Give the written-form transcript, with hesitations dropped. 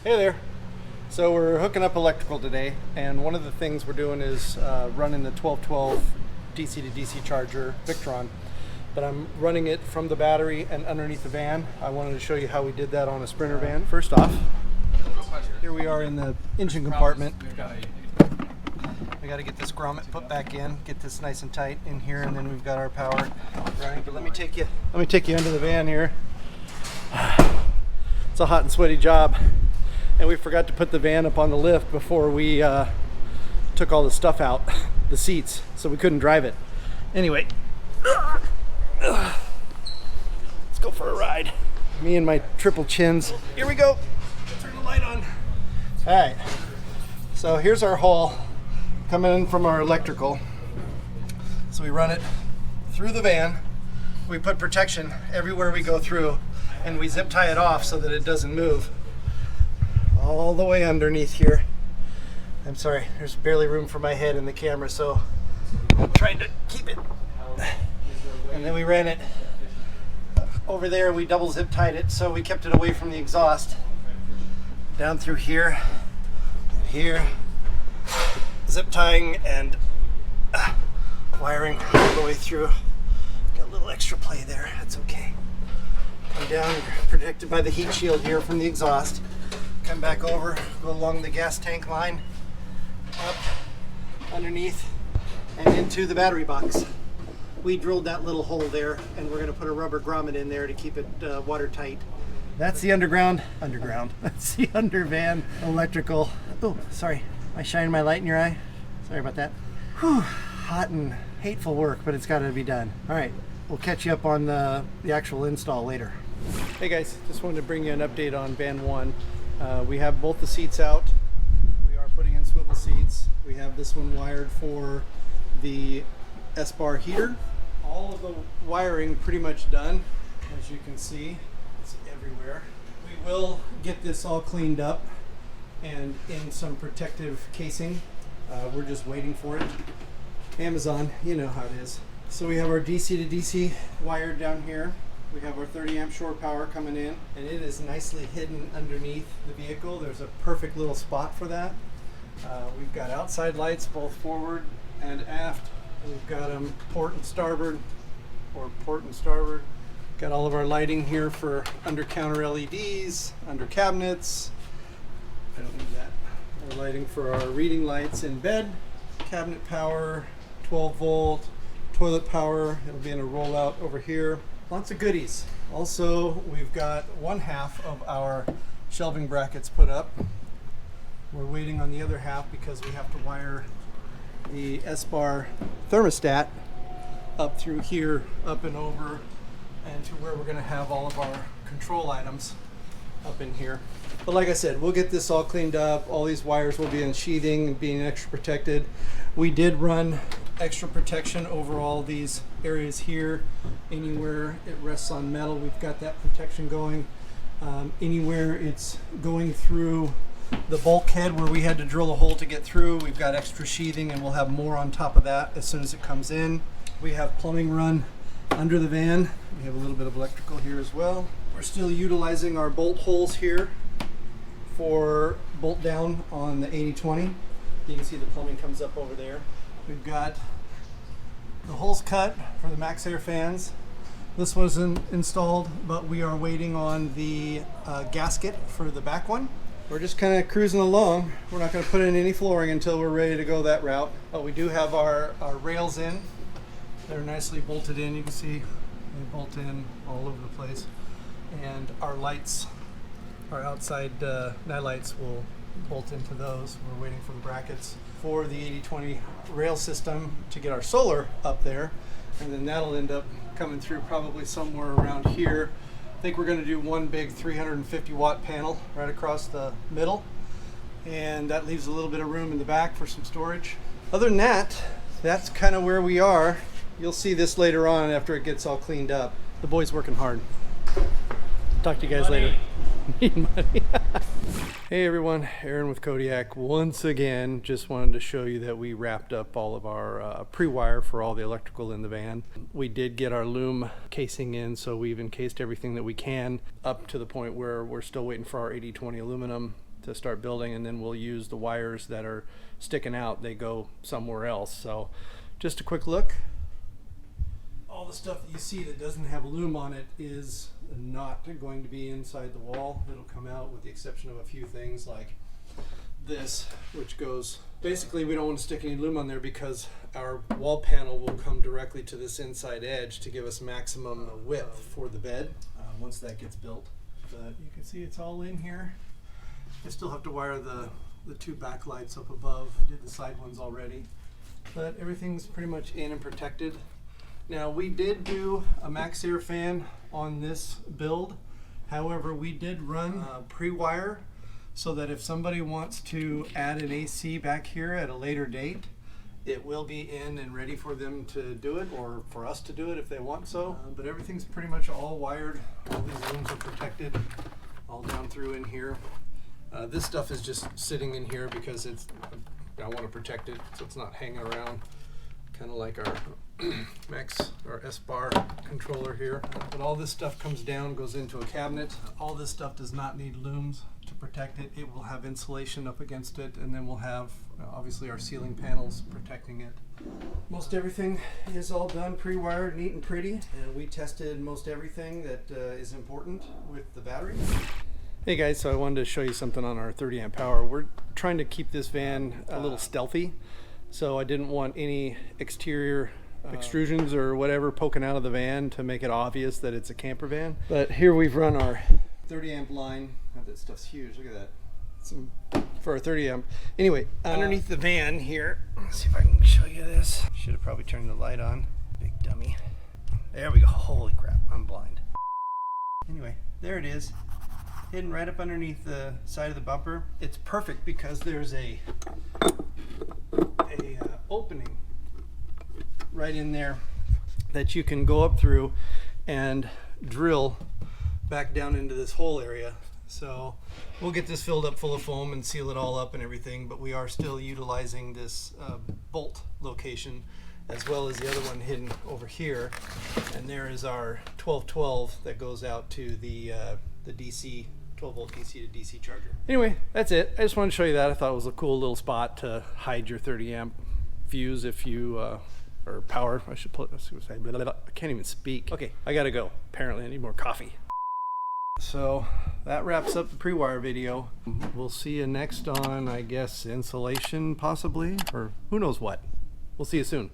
Hey there. So we're hooking up electrical today, and one of the things we're doing is running the 1212 DC to DC charger Victron, but I'm running it from the battery and underneath the van. I wanted to show you how we did that on a Sprinter van. First off, here we are in the engine compartment. We got to get this grommet put back in, get this nice and tight in here, and then we've got our power running. But let me take you under the van here. It's a hot and sweaty job, and we forgot to put the van up on the lift before we took all the stuff out, the seats, so we couldn't drive it. Anyway, let's go for a ride. Me and my triple chins. Here we go. Turn the light on. All right. So here's our haul coming in from our electrical. So we run it through the van. We put protection everywhere we go through, and we zip tie it off so that it doesn't move. All the way underneath here. I'm sorry, there's barely room for my head in the camera, so I'm trying to keep it. And then we ran it over there. We double zip tied it, so we kept it away from the exhaust. Down through here, and here, zip tying and wiring all the way through. Got a little extra play there, that's okay. Come down, protected by the heat shield here from the exhaust. Come back over, go along the gas tank line, up, underneath, and into the battery box. We drilled that little hole there, and we're going to put a rubber grommet in there to keep it watertight. That's the underground. That's the undervan electrical. Oh, sorry. Am I shining my light in your eye? Sorry about that. Whew, hot and hateful work, but it's got to be done. All right, we'll catch you up on the actual install later. Hey guys, just wanted to bring you an update on van 1. We have both the seats out. We are putting in swivel seats. We have this one wired for the Espar heater. All of the wiring pretty much done, as you can see. It's everywhere. We will get this all cleaned up and in some protective casing. We're just waiting for it. Amazon, you know how it is. So we have our DC to DC wired down here. We have our 30 amp shore power coming in, and it is nicely hidden underneath the vehicle. There's a perfect little spot for that. We've got outside lights both forward and aft. We've got them port and starboard, or port and starboard. Got all of our lighting here for under counter LEDs, under cabinets. I don't need that. Our lighting for our reading lights in bed, cabinet power, 12 volt, toilet power. It'll be in a rollout over here. Lots of goodies. Also, we've got one half of our shelving brackets put up. We're waiting on the other half because we have to wire the Espar thermostat up through here, up and over, and to where we're going to have all of our control items up in here. But like I said, we'll get this all cleaned up. All these wires will be in sheathing and being extra protected. We did run extra protection over all these areas here. Anywhere it rests on metal, we've got that protection going. Anywhere it's going through the bulkhead where we had to drill a hole to get through, we've got extra sheathing, and we'll have more on top of that as soon as it comes in. We have plumbing run under the van. We have a little bit of electrical here as well. We're still utilizing our bolt holes here for bolt down on the 80/20. You can see the plumbing comes up over there. We've got the holes cut for the Max Air fans. This wasn't installed, but we are waiting on the gasket for the back one. We're just kind of cruising along. We're not going to put in any flooring until we're ready to go that route. But we do have our rails in. They're nicely bolted in. You can see they bolt in all over the place. And our lights, our outside night lights will bolt into those. We're waiting for the brackets for the 80/20 rail system to get our solar up there, and then that'll end up coming through probably somewhere around here. I think we're going to do one big 350 watt panel right across the middle, and that leaves a little bit of room in the back for some storage. Other than that, that's kind of where we are. You'll see this later on after it gets all cleaned up. The boy's working hard. Talk to you guys later. Need money. Hey everyone, Aaron with Kodiak once again. Just wanted to show you that we wrapped up all of our pre-wire for all the electrical in the van. We did get our loom casing in, so we've encased everything that we can up to the point where we're still waiting for our 80/20 aluminum to start building, and then we'll use the wires that are sticking out, they go somewhere else. So just a quick look. All the stuff that you see that doesn't have loom on it is not going to be inside the wall. It'll come out with the exception of a few things like this, which goes, basically we don't want to stick any loom on there because our wall panel will come directly to this inside edge to give us maximum width for the bed once that gets built. But you can see it's all in here. I still have to wire the two backlights up above. I did the side ones already, but everything's pretty much in and protected. Now, we did do a max air fan on this build. However, we did run pre-wire so that if somebody wants to add an AC back here at a later date, it will be in and ready for them to do it, or for us to do it if they want so. But everything's pretty much all wired. All these rooms are protected all down through in here. This stuff is just sitting in here because I want to protect it so it's not hanging around, kind of like our our Espar controller here. But all this stuff comes down, goes into a cabinet. All this stuff does not need looms to protect it. It will have insulation up against it, and then we'll have obviously our ceiling panels protecting it. Most everything is all done pre-wired, neat and pretty, and we tested most everything that is important with the battery. Hey guys, so I wanted to show you something on our 30 amp power. We're trying to keep this van a little stealthy, so I didn't want any exterior extrusions or whatever poking out of the van to make it obvious that it's a camper van. But here we've run our 30 amp line. Oh, that stuff's huge, look at that. For our 30 amp. Anyway, underneath the van here, let's see if I can show you this. Should have probably turned the light on. Big dummy. There we go. Holy crap, I'm blind. Anyway, there it is. Hidden right up underneath the side of the bumper. It's perfect because there's a opening right in there that you can go up through and drill back down into this hole area. So we'll get this filled up full of foam and seal it all up and everything, but we are still utilizing this bolt location as well as the other one hidden over here. And there is our 1212 that goes out to the DC 12 volt DC to DC charger. Anyway, that's it. I just wanted to show you that. I thought it was a cool little spot to hide your 30 amp fuse if you or power. I should put. I can't even speak. Okay, I gotta go. Apparently, I need more coffee. So that wraps up the pre-wire video. We'll see you next on, I guess, insulation possibly, or who knows what. We'll see you soon.